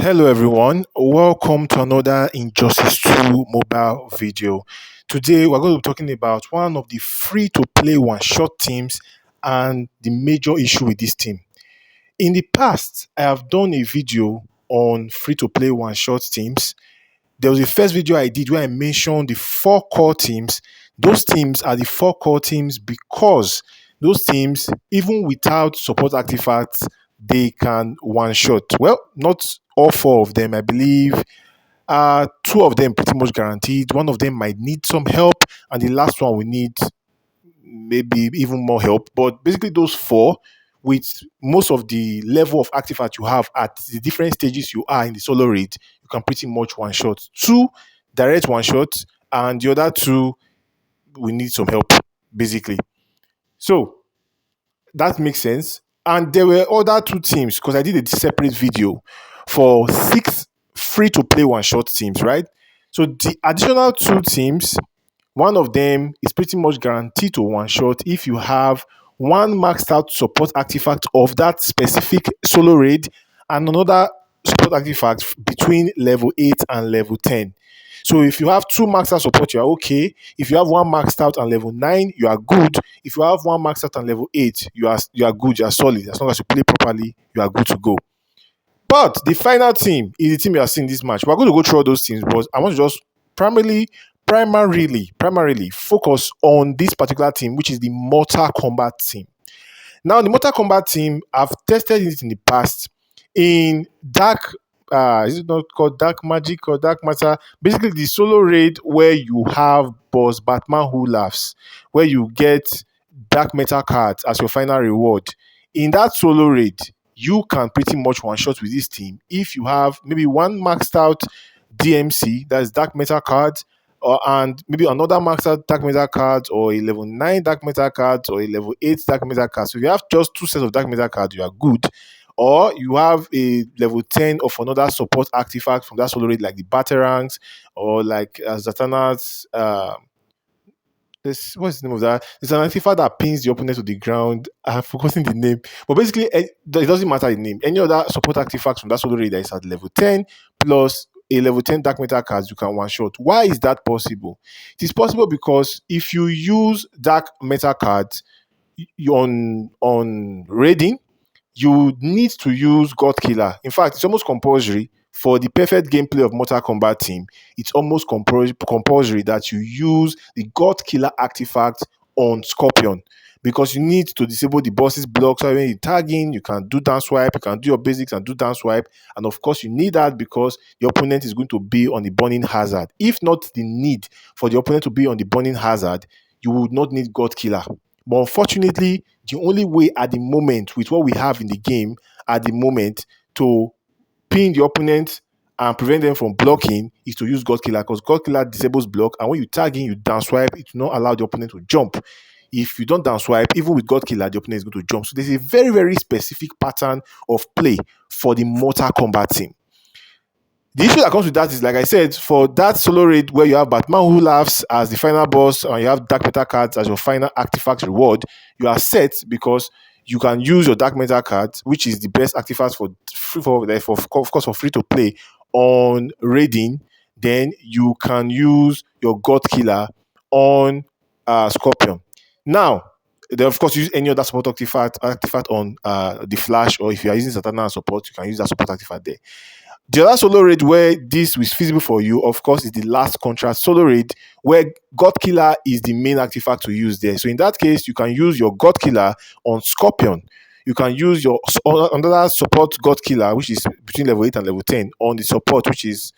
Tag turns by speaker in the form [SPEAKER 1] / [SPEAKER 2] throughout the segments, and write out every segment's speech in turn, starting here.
[SPEAKER 1] Hello everyone, welcome to another Injustice 2 mobile video. Today we're going to be talking about one of the free to play one shot teams and the major issue with this team. In the past, I have done a video on free to play one shot teams. There was a first video I did where I mentioned the four core teams. Those teams are the four core teams because those teams, even without support artifacts, they can one shot. Well, not all four of them, I believe. Two of them pretty much guaranteed. One of them might need some help, and the last one will need maybe even more help. But basically, those four, with most of the level of artifact you have at the different stages you are in the solo raid, you can pretty much one shot. Two direct one shots, and the other two we need some help, basically. So that makes sense. And there were other two teams because I did a separate video for six free to play one shot teams, right? So the additional two teams, one of them is pretty much guaranteed to one shot if you have one maxed out support artifact of that specific solo raid and another support artifact between level 8 and level 10. So if you have two maxed out support, you are okay. If you have one maxed out and level 9, you are good. If you have one maxed out and level 8, you are good, you are solid. As long as you play properly, you are good to go. But the final team is the team you are seeing this match. We're going to go through all those teams, but I want to just primarily focus on this particular team, which is the Mortal Kombat team. Now, the Mortal Kombat team, I've tested it in the past in Dark. Is it not called Dark Magic or Dark Matter? Basically, the solo raid where you have boss Batman Who Laughs, where you get Dark Metal cards as your final reward. In that solo raid, you can pretty much one shot with this team if you have maybe one maxed out DMC, that's Dark Metal card, and maybe another maxed out Dark Metal card, or a level 9 Dark Metal card, or a level 8 Dark Metal card. So if you have just two sets of Dark Metal cards, you are good. Or you have a level 10 of another support artifact from that solo raid, like the Batarangs, or like Zatanna's. What's the name of that? It's an artifact that pins the opponent to the ground. I've forgotten the name. But basically, it doesn't matter the name. Any other support artifacts from that solo raid that is at level 10 plus a level 10 Dark Metal cards, you can one shot. Why is that possible? It is possible because if you use Dark Metal cards on raiding, you need to use God Killer. In fact, it's almost compulsory for the perfect gameplay of Mortal Kombat team. It's almost compulsory that you use the God Killer artifact on Scorpion, because you need to disable the boss's block. So when you're tagging, you can do down swipe, you can do your basics and do down swipe. And of course, you need that because your opponent is going to be on the burning hazard. If not the need for the opponent to be on the burning hazard, you would not need God Killer. But unfortunately, the only way at the moment, with what we have in the game at the moment, to pin the opponent and prevent them from blocking is to use God Killer, because God Killer disables block, and when you tag in, you down swipe, it will not allow the opponent to jump. If you don't down swipe, even with God Killer, the opponent is going to jump. So there's a very, very specific pattern of play for the Mortal Kombat team. The issue that comes with that is, like I said, for that solo raid where you have Batman Who Laughs as the final boss and you have Dark Metal cards as your final artifact reward, you are set because you can use your Dark Metal card, which is the best artifact of course, for free to play on raiding. Then you can use your God Killer on Scorpion. Now, then of course, use any other support artifact on the Flash, or if you are using Zatanna support, you can use that support artifact there. The other solo raid where this is feasible for you, of course, is the last contract solo raid where God Killer is the main artifact to use there. So in that case, you can use your God Killer on Scorpion. You can use your another support God Killer, which is between level 8 and level 10, on the support, which is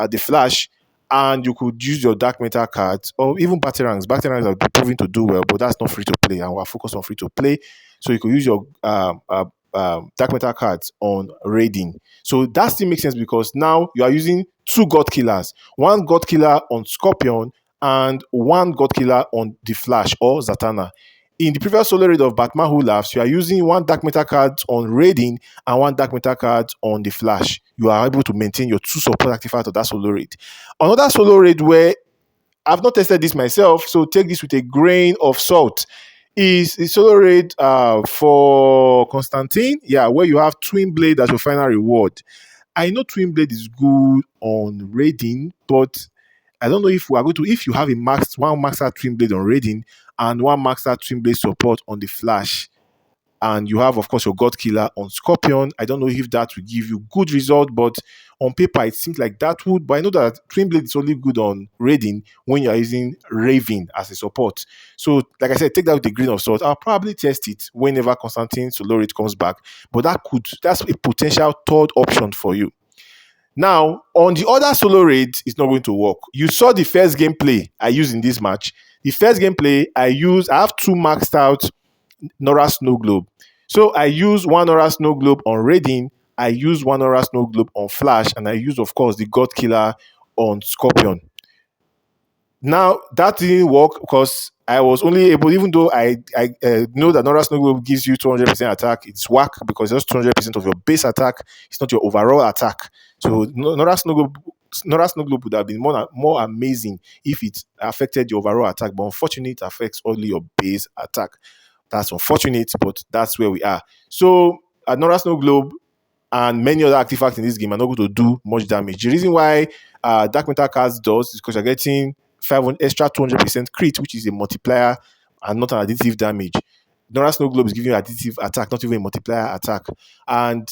[SPEAKER 1] the Flash. And you could use your Dark Metal cards or even Batarangs. Batarangs are proving to do well, but that's not free to play, and we're focused on free to play. So you could use your Dark Metal cards on raiding. So that still makes sense because now you are using two God Killers, one God Killer on Scorpion and one God Killer on the Flash or Zatanna. In the previous solo raid of Batman Who Laughs, you are using one Dark Metal card on raiding and one Dark Metal card on the Flash. You are able to maintain your two support artifacts of that solo raid. Another solo raid where I've not tested this myself, so take this with a grain of salt, is a solo raid for Constantine, where you have Twin Blade as your final reward. I know Twin Blade is good on raiding, but I don't know if we are going to, if you have a one master Twin Blade on raiding and one master Twin Blade support on the Flash, and you have, of course, your God Killer on Scorpion. I don't know if that will give you good result, but on paper it seems like that would. But I know that Twin Blade is only good on raiding when you are using Raven as a support. So, like I said, take that with a grain of salt. I'll probably test it whenever Constantine Solorit comes back. But that's a potential third option for you. Now, on the other solo raid, it's not going to work. You saw the first gameplay I used in this match. The first gameplay I have two maxed out Nora Snow Globe. So I use one Nora Snow Globe on Raiding, I use one Nora Snow Globe on Flash, and I use, of course, the God Killer on Scorpion. Now that didn't work because I was only able, even though I know that Nora Snow Globe gives you 200% attack, it's whack because it's just 200% of your base attack. It's not your overall attack. So Nora Snow Globe would have been more amazing if it affected your overall attack, but unfortunately, it affects only your base attack. That's unfortunate, but that's where we are. So at Nora Snow Globe and many other artifacts in this game are not going to do much damage. The reason why Dark Metal cards does is because you're getting 500 extra 200% crit, which is a multiplier and not an additive damage. Nora Snow Globe is giving you additive attack, not even a multiplier attack. And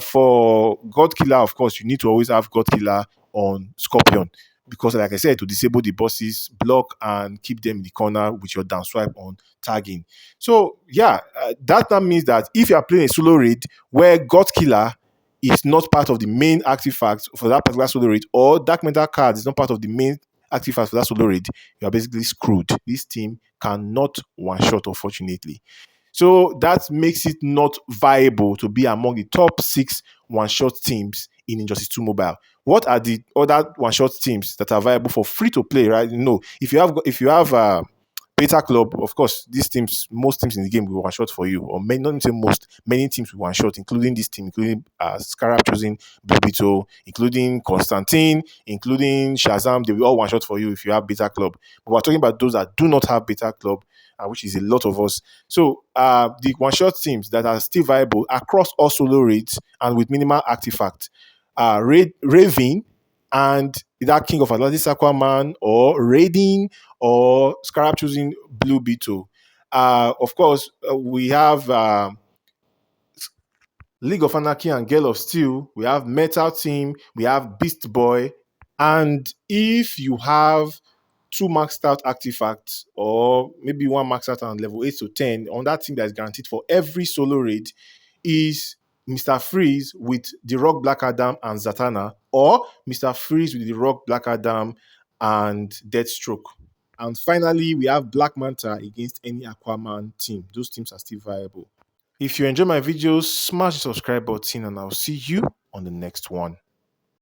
[SPEAKER 1] for God Killer, of course, you need to always have God Killer on Scorpion because, like I said, to disable the bosses, block and keep them in the corner with your down swipe on tagging. So yeah, that means that if you are playing a solo raid where God Killer is not part of the main artifact for that particular solo raid, or Dark Metal card is not part of the main artifact for that solo raid, you are basically screwed. This team cannot one shot, unfortunately. So that makes it not viable to be among the top 6 one-shot teams in Injustice 2 Mobile. What are the other one-shot teams that are viable for free to play? Right? No, if you have Beta Club, of course, most teams in the game will one shot for you, or many, not say most, many teams will one shot, including this team, including Scarab choosing Blubito, including Constantine, including Shazam. They will all one shot for you if you have Beta Club. But we're talking about those that do not have Beta Club, which is a lot of us. So the one shot teams that are still viable across all solo raids and with minimal artifact, Raven and that King of Atlantis Aquaman, or Raiding, or Scarab choosing Blue Beetle. Of course, we have League of Anarchy and Gale of Steel. We have Metal Team. We have Beast Boy. And if you have two maxed out artifacts, or maybe one maxed out on level 8 to 10, on that team that is guaranteed for every solo raid is Mr. Freeze with the Rock Black Adam and Zatanna, or Mr. Freeze with the Rock Black Adam and Deathstroke. And finally, we have Black Manta against any Aquaman team. Those teams are still viable. If you enjoy my videos, smash the subscribe button and I'll see you on the next one.